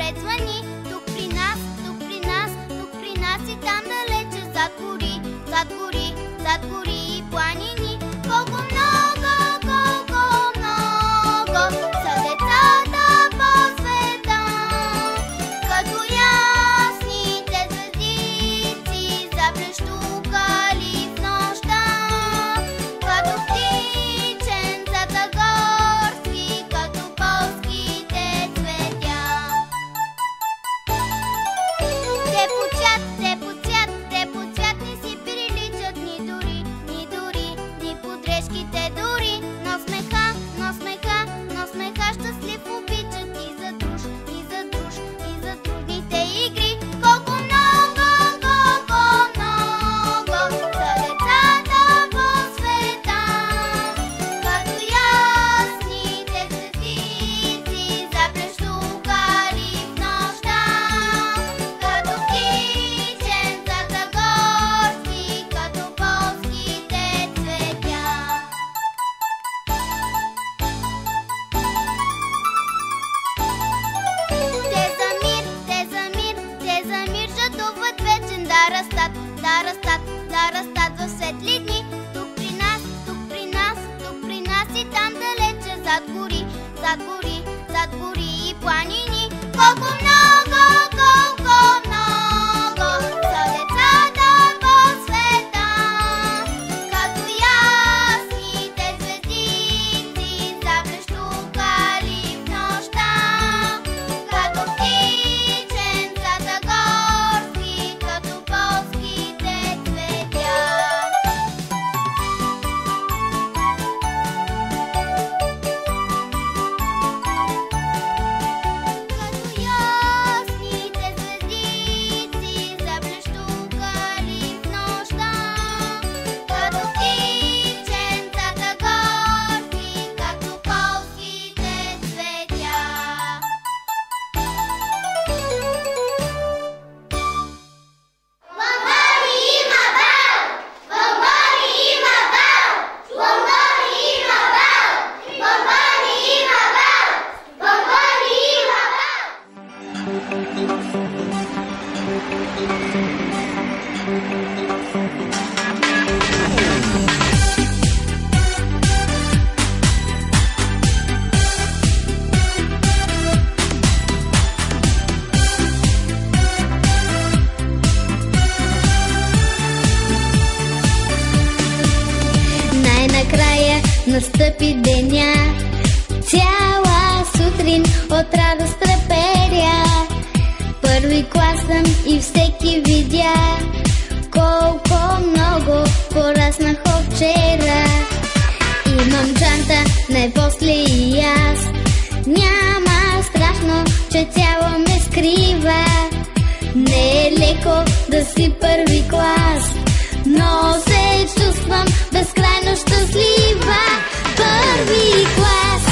пет звъни. Тук при нас, тук при нас, тук при нас и там далече, зад гори, зад гори, зад гори и планини. Колко много, колко много са децата по света, като ясните звездици заблещукали в нощта, като птиченцата горски, като полските цветя. Те по цвят, те по цвят, те по цвят не си приличат ни дори, ни дори, ни подрежките дори. Но смеха, но смеха, но смеха щастлив обичат и за друж, и за друж, и за дружните игри. Колко много, колко много са децата по света, като ясните звездици заблещукали в нощта, като птиченцата горски, като полските цветя. Те за мир жадуват вечен да растат, да растат, да растат в светли дни. Тук при нас, тук при нас, тук при нас и там далече, зад гори, зад гори, зад гори и планини. Колко много, колко много са децата по света, като ясните звездици заблещукали в нощта, като птиченцата горски, като полските цветя. Като ясните звездици заблещукали в нощта, като птиченцата горски, като полските цветя. Бомбони има бал! Бомбони има бал! Бомбони има бал! Бомбони има бал! Бомбони има бал! Най-накрая настъпи деня, цяла сутрин от радост треперя. Първи клас съм и всеки видя колко много пораснах от вчера. Имам джанта, най-после и аз. Няма страшно, че цяло ме скрива. Не е леко да си първи клас, но се чувствам безкрайно щастлива. Първи клас!